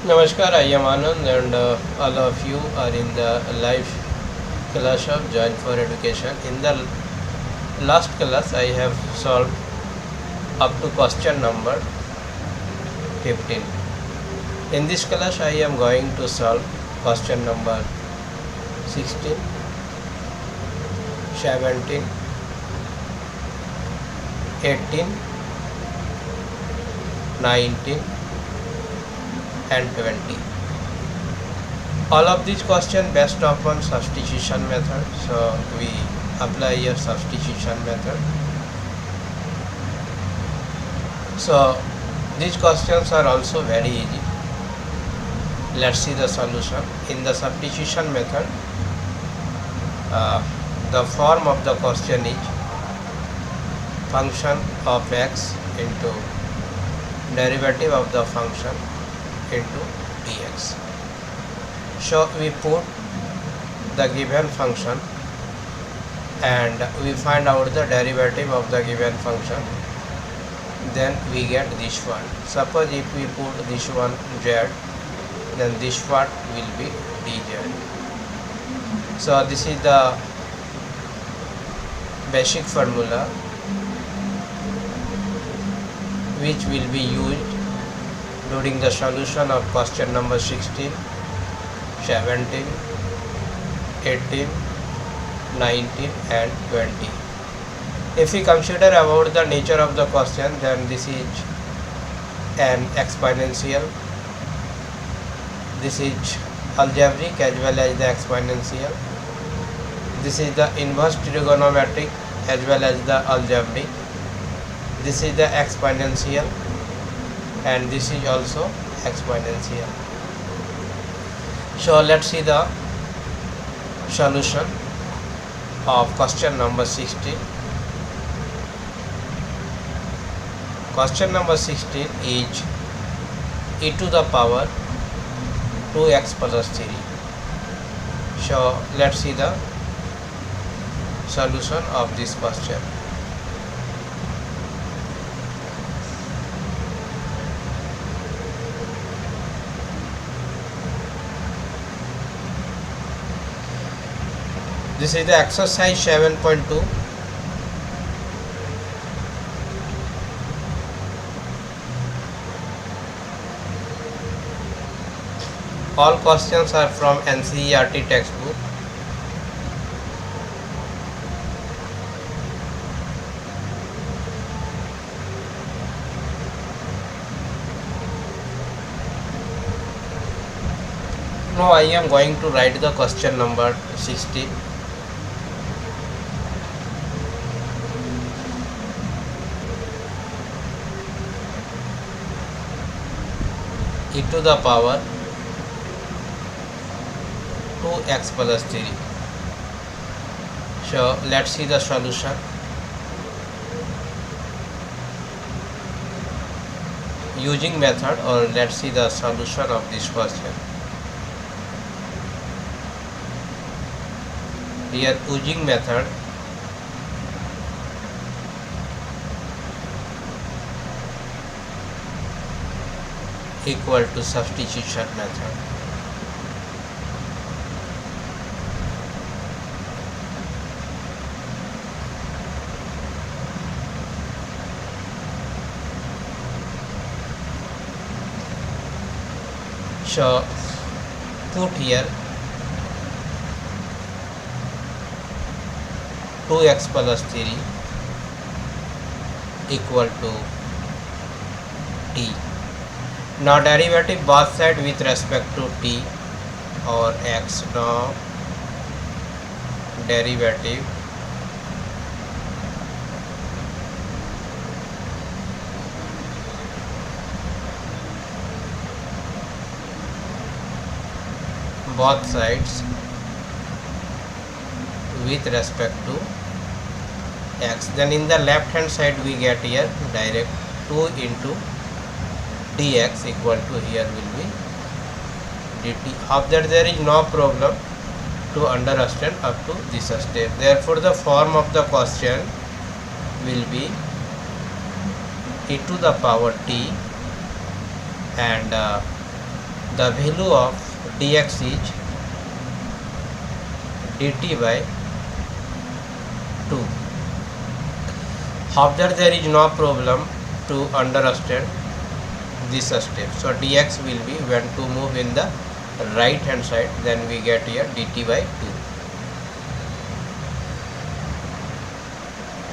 Namaskar, I am Anand and all of you are in the live class of Join for Education. In the last class, I have solved up to question number 15. In this class, I am going to solve question number 16, 17, 18, 19, and 20. All of these questions based upon substitution method, so we apply here substitution method. So these questions are also very easy. Let's see the solution. In the substitution method, the form of the question is function of x into derivative of the function into dx. So we put the given function and we find out the derivative of the given function, then we get this one. Suppose if we put this one z, then this part will be dz. So this is the basic formula which will be used during the solution of question number 16, 17, 18, 19 and 20. If we consider about the nature of the question, then this is an exponential, this is algebraic as well as the exponential, this is the inverse trigonometric as well as the algebraic, this is the exponential, and this is also exponential. So let's see the solution of question number 16. Question number 16 is e to the power 2x plus 3. So let's see the solution of this question. This is the exercise 7.2. All questions are from NCERT textbook. Now I am going to write the question number 16. E to the power 2x plus 3. So let's see the solution. Using method, or let's see the solution of this question. Here using method, equal to substitution method. So put here 2x plus 3 equal to t. Now derivative both side with respect to t or x. Now derivative both sides with respect to x. Then in the left hand side we get here direct 2 into dx equal to here will be dt. After there is no problem to understand up to this step. Therefore the form of the question will be e to the power t and the value of dx is dt by 2. However, there is no problem to understand this step. So dx will be, when to move in the right hand side, then we get here dt by 2.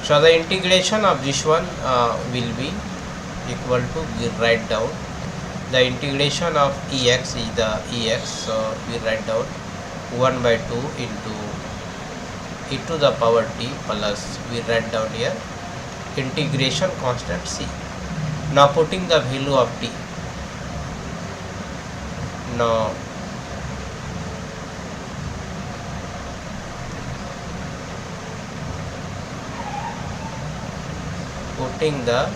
So the integration of this one will be equal to, we write down the integration of ex is the ex, so we write down 1 by 2 into e to the power t plus, we write down here integration constant c. Now putting the value of t, now putting the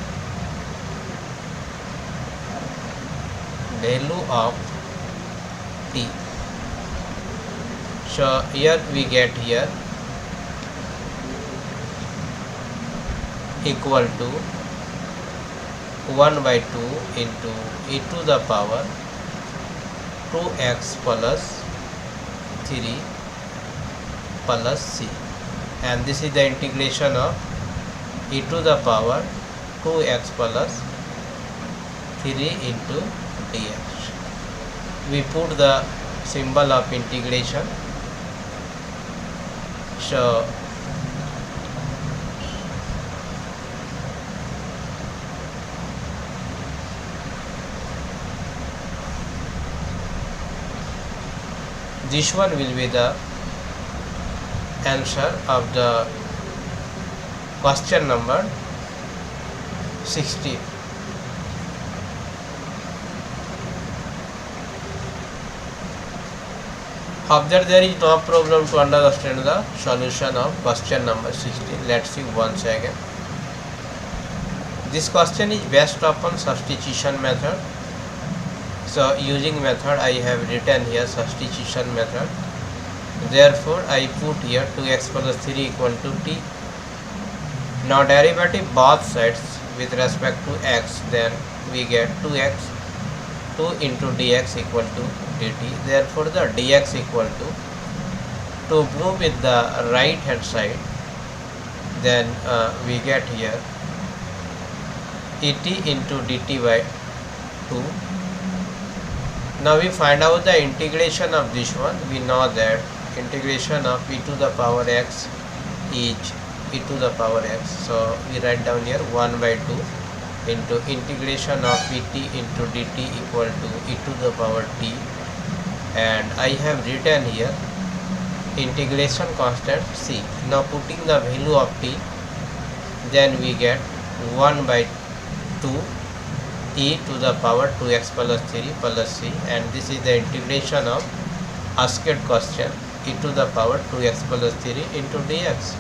value of t, so here we get here equal to 1 by 2 into e to the power 2x plus 3 plus c, and this is the integration of e to the power 2x plus 3 into dx. We put the symbol of integration, so this one will be the answer of the question number 60. However, there is no problem to understand the solution of question number 16. Let's see once again. This question is based upon substitution method. So using method, I have written here substitution method. Therefore, I put here 2x plus 3 equal to t. Now derivative both sides with respect to x, then we get 2x, 2 into dx equal to dt. Therefore, the dx equal to move with the right hand side, then we get here et into dt by 2. Now we find out the integration of this one. We know that integration of e to the power x is e to the power x. So we write down here 1 by 2 into integration of et into dt equal to e to the power t, and I have written here integration constant c. Now putting the value of t, then we get 1 by 2 e to the power 2x plus 3 plus c, and this is the integration of asked question e to the power 2x plus 3 into dx.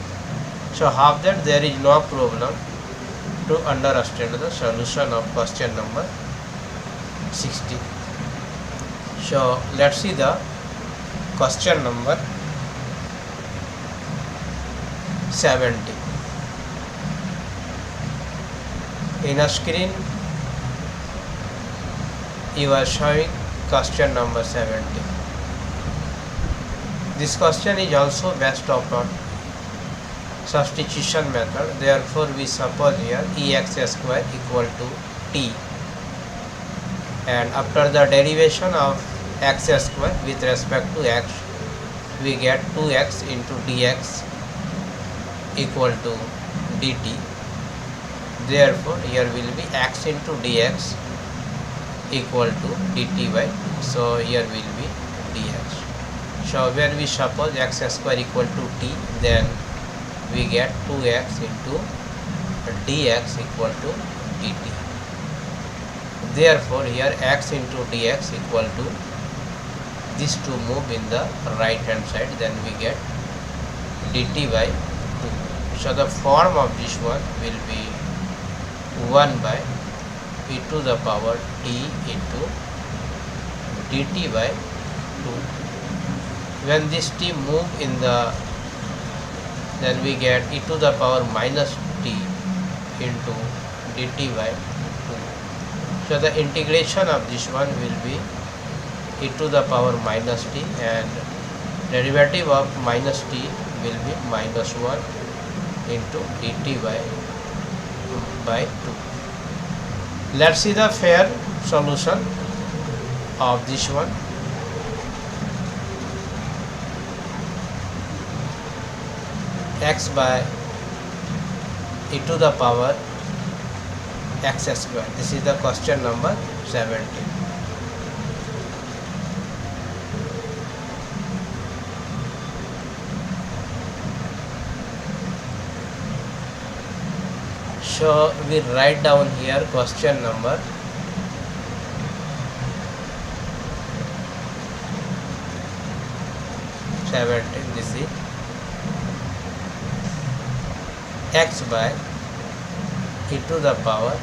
So half that there is no problem to understand the solution of question number 60. So let's see the question number 70. In a screen you are showing question number 70. This question is also based upon substitution method. Therefore, we suppose here ex square equal to t, and after the derivation of x square with respect to x, we get 2x into dx equal to dt. Therefore, here will be x into dx equal to dt by 2. So here will be dx. So where we suppose x square equal to t, then we get 2x into dx equal to dt. Therefore, here x into dx equal to this to move in the right hand side, then we get dt by 2. So the form of this one will be 1 by e to the power t into dt by 2. When this t move in the, then we get e to the power minus t into dt by 2. So the integration of this one will be e to the power minus t, and derivative of minus t will be minus 1 into dt by 2. Let's see the fair solution of this one. X by e to the power x square. This is the question number 17. So we write down here question number 17. This is x by e to the power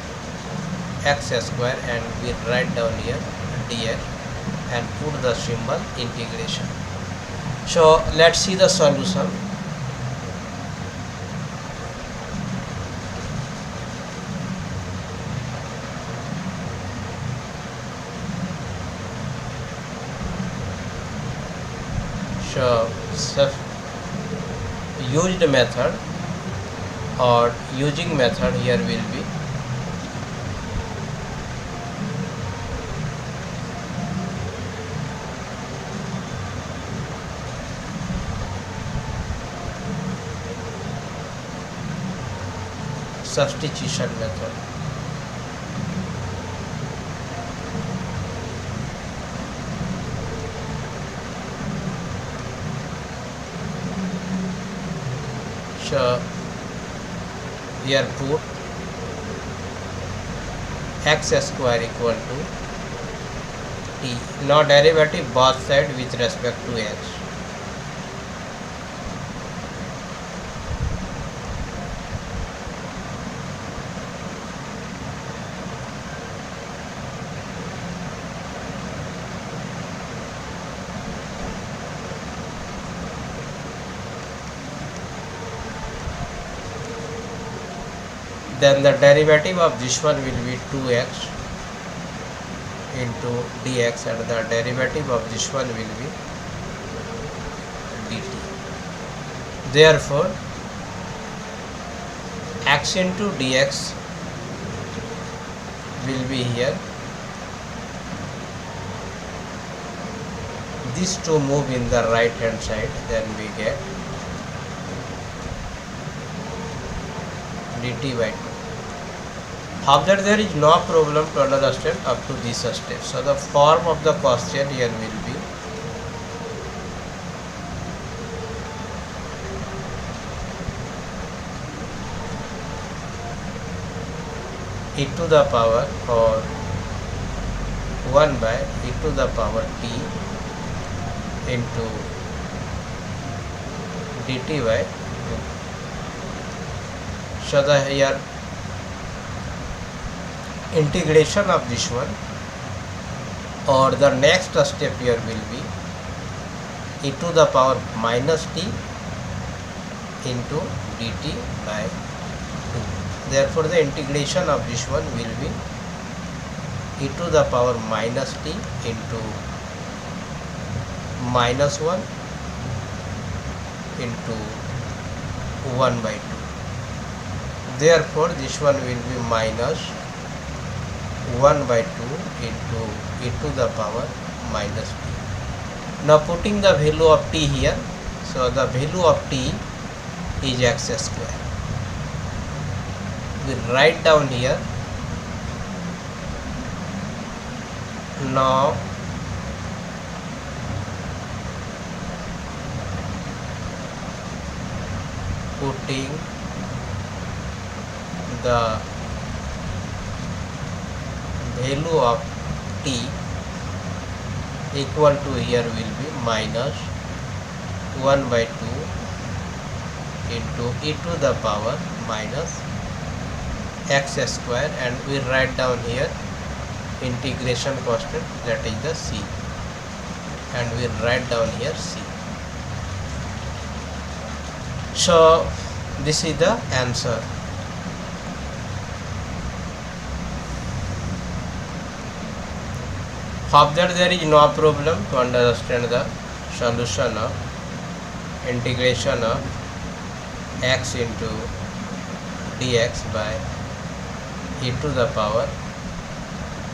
x square, and we write down here dx and put the symbol integration. So let's see the solution. So used method or using method here will be substitution method. So here put x square equal to t. Now derivative both side with respect to x. Then the derivative of this one will be 2x into dx, and the derivative of this one will be dt. Therefore x into dx will be here. These two move in the right hand side, then we get dt by 2. After there is no problem to understand up to this step. So the form of the question here will be e to the power or 1 by e to the power t into dt by 2. So the here integration of this one, or the next step here will be e to the power minus t into dt by 2. Therefore the integration of this one will be e to the power minus t into minus 1 into 1 by 2. Therefore this one will be minus 1 by 2 into e to the power minus t. Now putting the value of t here, so the value of t is x square. We write down here. Now putting the value of t equal to here will be minus 1 by 2 into e to the power minus x square, and we write down here integration constant, that is the c, and we write down here c. So this is the answer. Hope that there is no problem to understand the solution of integration of x into dx by e to the power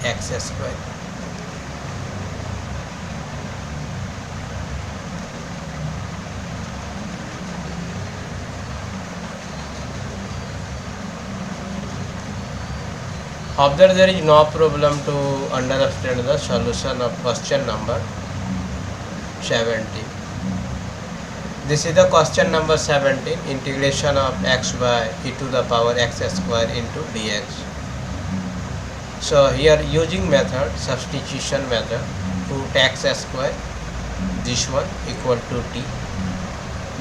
x square. Hope that there is no problem to understand the solution of question number 17. This is the question number 17, integration of x by e to the power x square into dx. So here using method, substitution method, put x square, this one equal to t.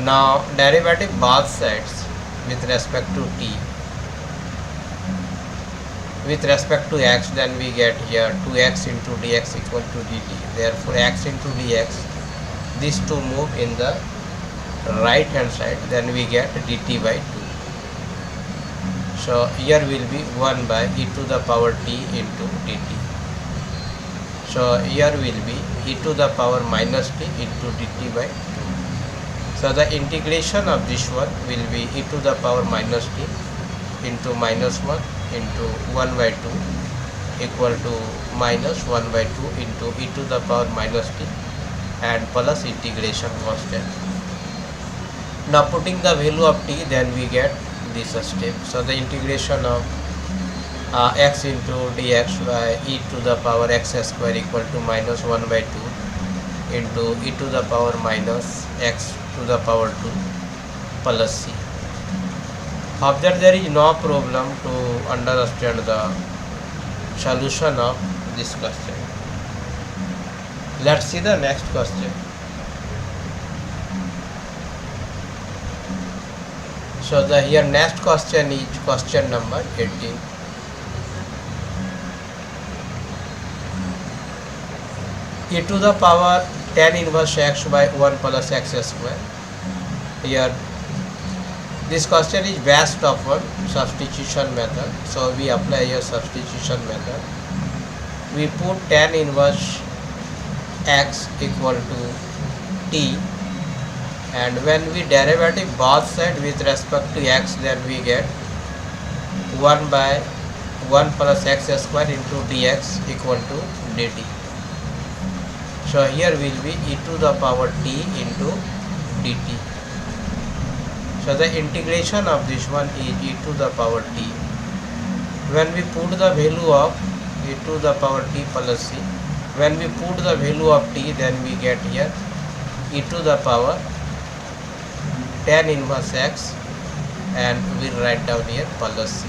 Now derivative both sides with respect to t. With respect to x, then we get here 2x into dx equal to dt. Therefore x into dx, these two move in the right hand side, then we get dt by 2. So here will be 1 by e to the power t into dt. So here will be e to the power minus t into dt by 2. So the integration of this one will be e to the power minus t into minus 1 into 1 by 2 equal to minus 1 by 2 into e to the power minus t and plus integration constant. Now putting the value of t, then we get this step. So the integration of x into dx by e to the power x square equal to minus 1 by 2 into e to the power minus x to the power 2 plus c. Hope that there is no problem to understand the solution of this question. Let's see the next question. So the here next question is question number 18. E to the power tan inverse x by 1 plus x square. Here this question is based upon substitution method. So we apply here substitution method. We put tan inverse x equal to t, and when we derivative both side with respect to x, then we get 1 by 1 plus x square into dx equal to dt. So here will be e to the power t into dt. So the integration of this one is e to the power t. When we put the value of e to the power t plus c, when we put the value of t, then we get here e to the power tan inverse x, and we write down here plus c.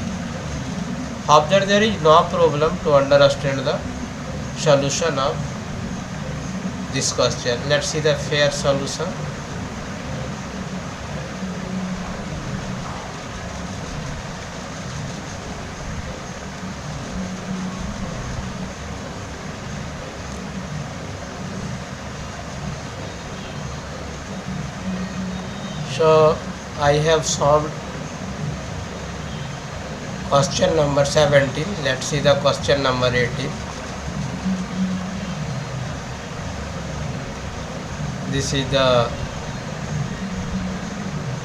Hope that there is no problem to understand the solution of this question. Let's see the fair solution. So I have solved question number 17. Let's see the question number 18. This is the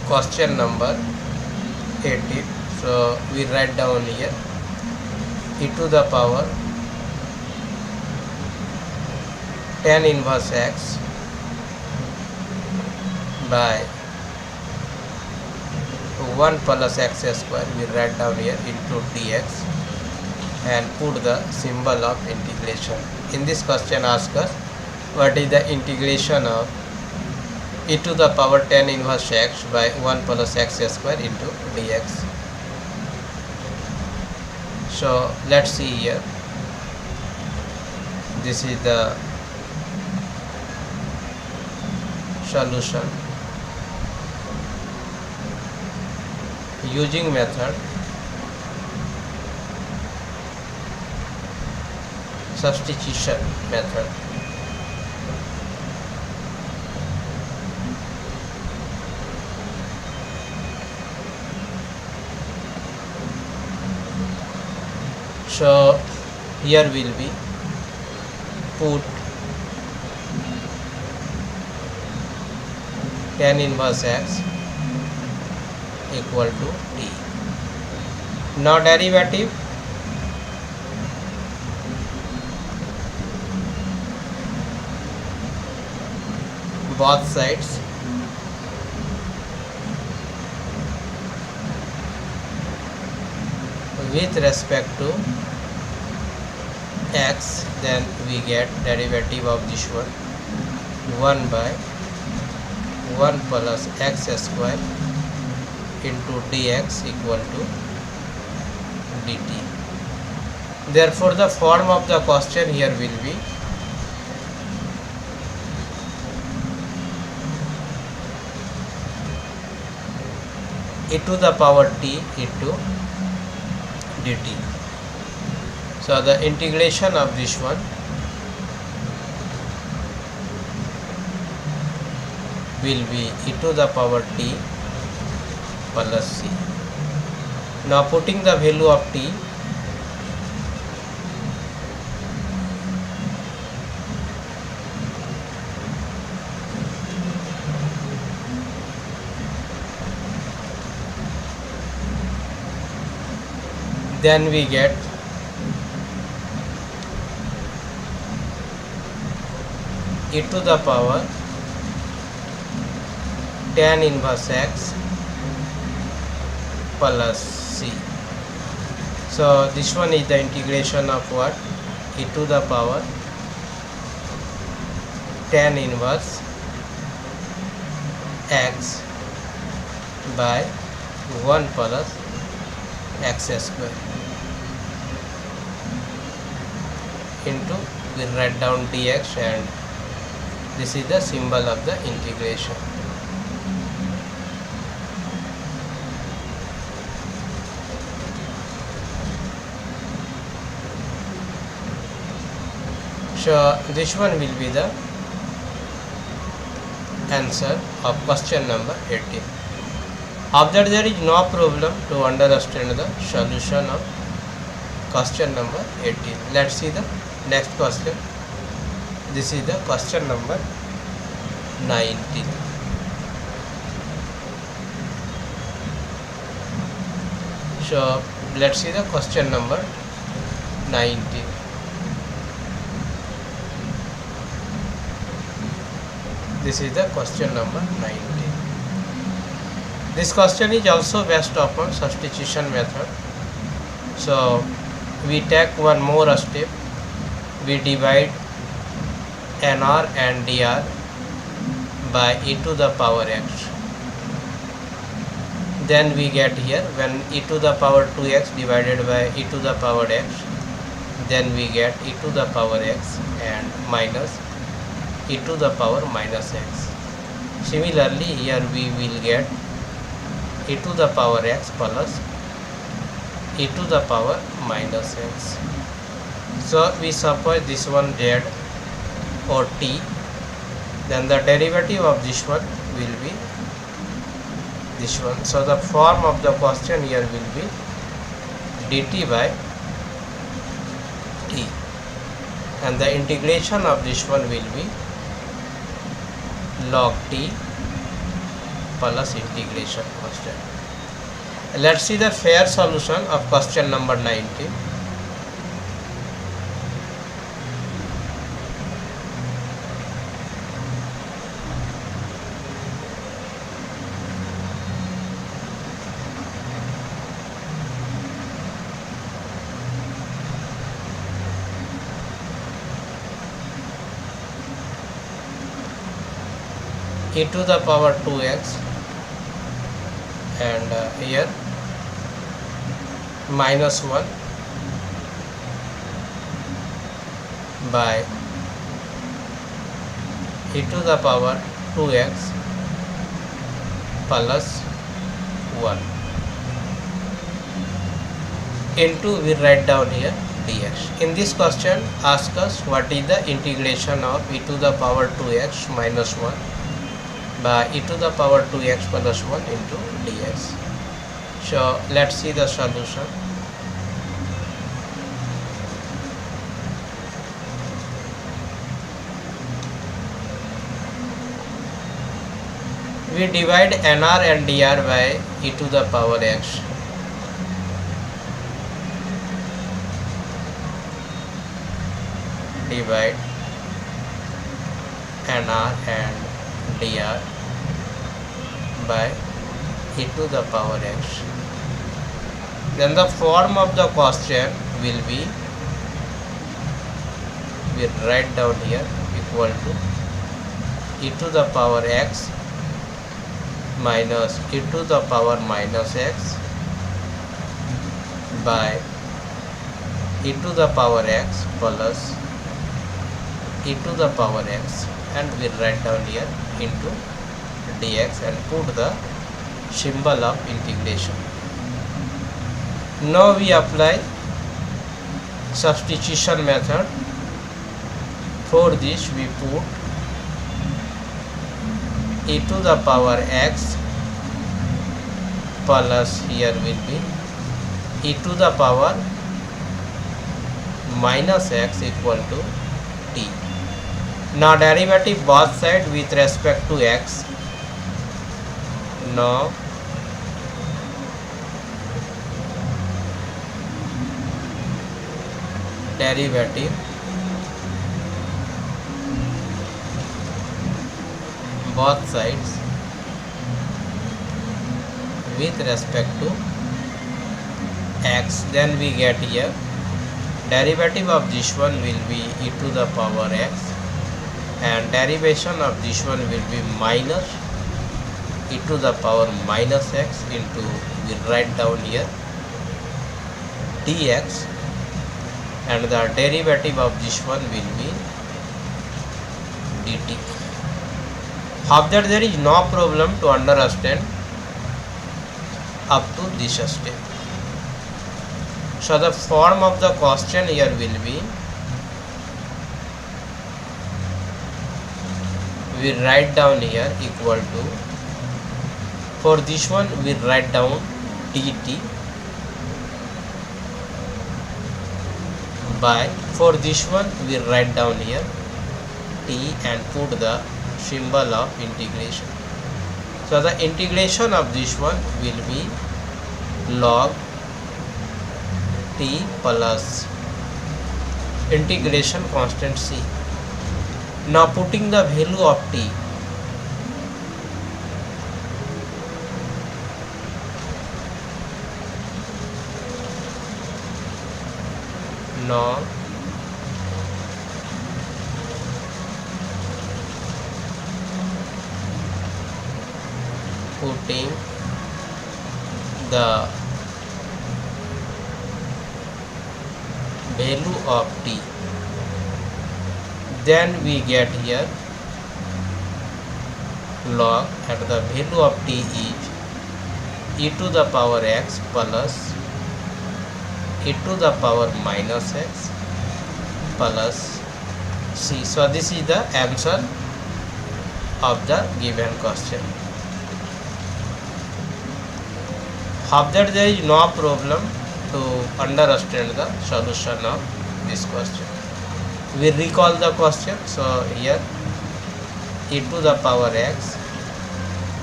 question number 18. So we write down here e to the power tan inverse x by 1 plus x square, we write down here into dx and put the symbol of integration. In this question ask us what is the integration of e to the power tan inverse x by 1 plus x square into dx. So let's see here. This is the solution using method substitution method. So here will be put tan inverse x equal to t. Now derivative both sides with respect to x, then we get derivative of this one 1 by 1 plus x square into dx equal to dt. Therefore the form of the question here will be e to the power t into dt. So the integration of this one will be e to the power t plus c. Now putting the value of t, then we get e to the power tan inverse x plus c. So this one is the integration of what? E to the power tan inverse x by 1 plus x square into, we write down dx, and this is the symbol of the integration. So this one will be the answer of question number 18. After there is no problem to understand the solution of question number 18. Let's see the next question. This is the question number 19. So let's see the question number 19. This is the question number 19. This question is also based upon substitution method. So we take one more step. We divide nr and dr by e to the power x. Then we get here, when e to the power 2x divided by e to the power x, then we get e to the power x and minus e to the power minus x. Similarly, here we will get e to the power x plus e to the power minus x. So we suppose this one z or t, then the derivative of this one will be this one. So the form of the question here will be dt by t, and the integration of this one will be log t plus integration constant. Let's see the fair solution of question number 19. E to the power 2x, and here minus 1 by e to the power 2x plus 1 into, we write down here dx. In this question ask us what is the integration of e to the power 2x minus 1 by e to the power 2x plus 1 into dx. So let's see the solution. We divide nr and dr by e to the power x. Divide nr and dr by e to the power x. Then the form of the question will be, we write down here, equal to e to the power x minus e to the power minus x by e to the power x plus e to the power x, and we write down here into dx and put the symbol of integration. Now we apply substitution method. For this we put e to the power x plus here will be e to the power minus x equal to t. Now derivative both side with respect to x. Now derivative both sides with respect to x, then we get here derivative of this one will be e to the power x, and derivation of this one will be minus e to the power minus x into, we write down here dx, and the derivative of this one will be dt. After there is no problem to understand up to this step. So the form of the question here will be, we write down here equal to, for this one we write down dt by, for this one we write down here t and put the symbol of integration. So the integration of this one will be log t plus integration constant c. Now putting the value of t, now putting the value of t, then we get here log, and the value of t is e to the power x plus e to the power minus x plus c. So this is the answer of the given question. After there is no problem to understand the solution of this question. We recall the question. So here e to the power x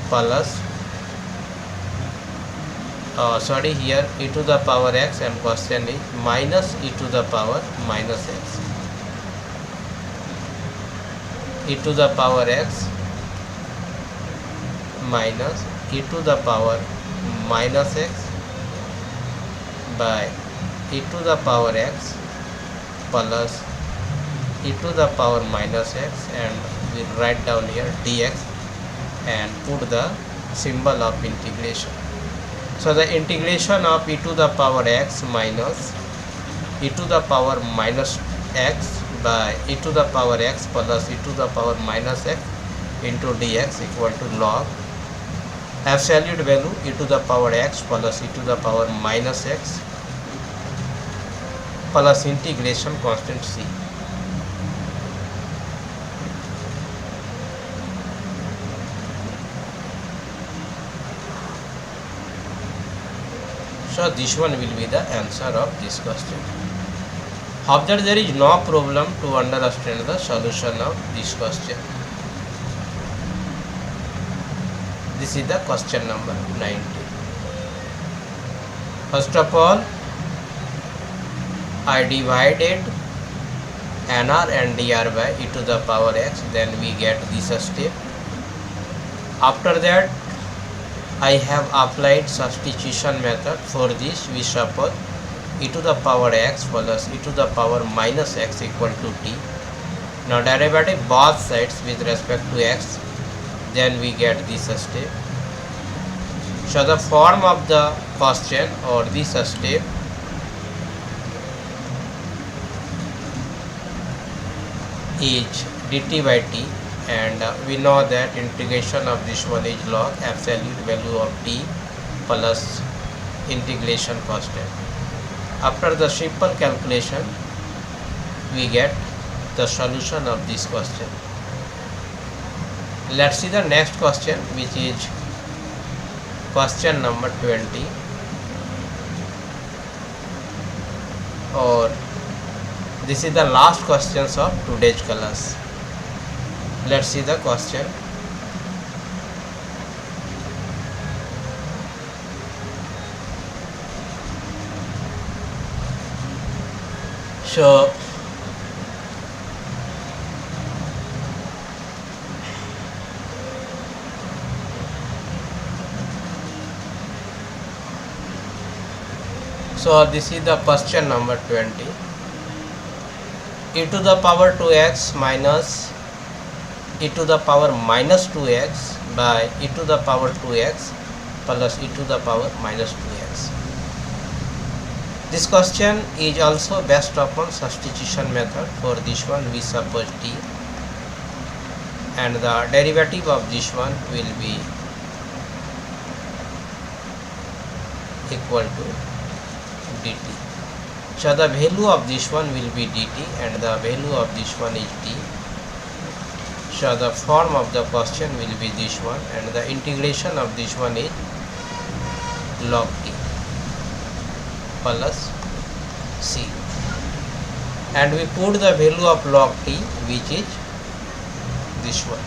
plus here e to the power x, and question is minus e to the power minus x, e to the power x minus e to the power minus x by e to the power x plus e to the power minus x, and we write down here dx and put the symbol of integration. So the integration of e to the power x minus e to the power minus x by e to the power x plus e to the power minus x into dx equal to log absolute value e to the power x plus e to the power minus x plus integration constant c. So this one will be the answer of this question. After there is no problem to understand the solution of this question. This is the question number 90. First of all, I divided nr and dr by e to the power x, then we get this step. After that, I have applied substitution method. For this, we suppose e to the power x plus e to the power minus x equal to t. Now derivative both sides with respect to x, then we get this step. So the form of the question or this step is dt by t, and we know that integration of this one is log absolute value of t plus integration constant. After the simple calculation, we get the solution of this question. Let's see the next question, which is question number 20, or this is the last questions of today's class. Let's see the question. So this is the question number 20. E to the power 2x minus e to the power minus 2x by e to the power 2x plus e to the power minus 2x. This question is also based upon substitution method. For this one, we suppose t, and the derivative of this one will be equal to dt. So the value of this one will be dt and the value of this one is t. So the form of the question will be this one, and the integration of this one is log t plus c, and we put the value of log t, which is this one.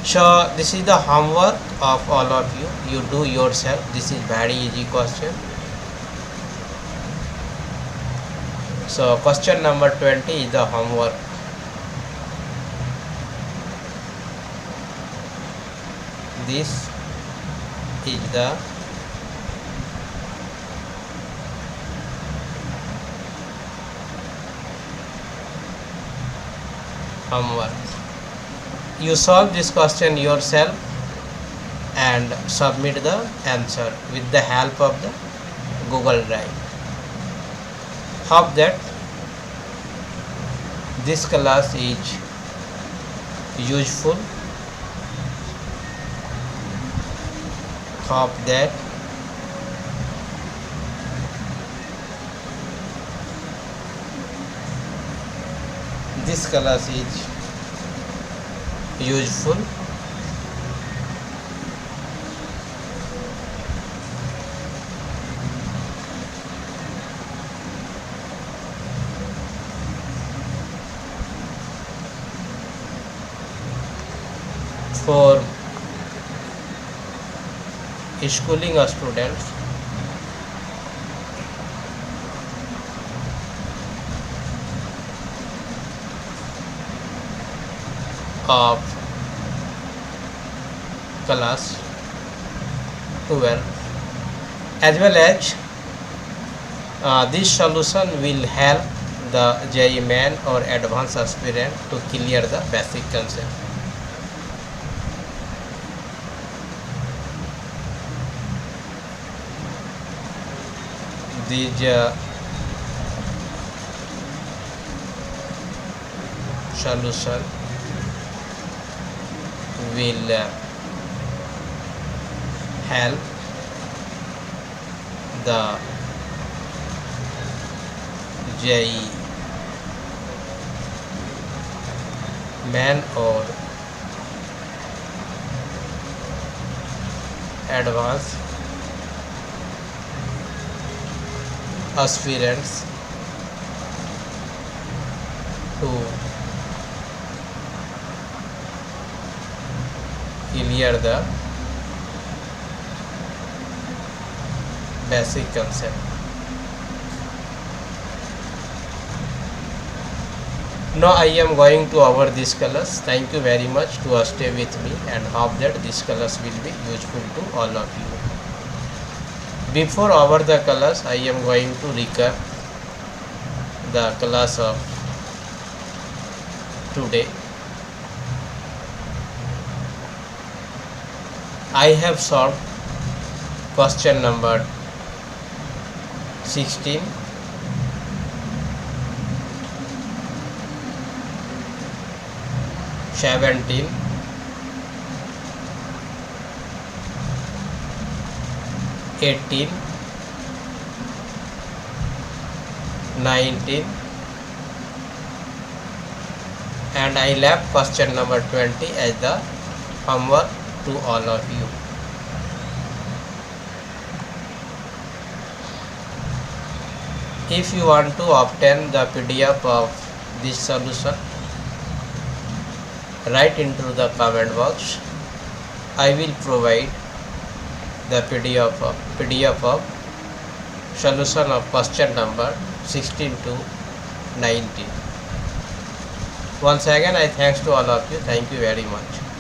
So this is the homework of all of you. You do yourself. This is very easy question. So question number 20 is the homework. This is the homework. You solve this question yourself and submit the answer with the help of the Google Drive. Hope that this class is useful. Hope that this class is useful. For schooling students, of class 12, as well as this solution will help the JEE Main or advanced aspirant to clear the basic concept. These solution will help the JEE Main or advanced aspirants to clear the basic concept. Now I am going to over these colors. Thank you very much to stay with me, and hope that these colors will be useful to all of you. Before over the colors, I am going to recap the class of today. I have solved question number 16, 17, 18, 19, and I left question number 20 as the homework to all of you. If you want to obtain the PDF of this solution, write into the comment box. I will provide the PDF of solution of question number 16 to 19. Once again, I thanks to all of you. Thank you very much.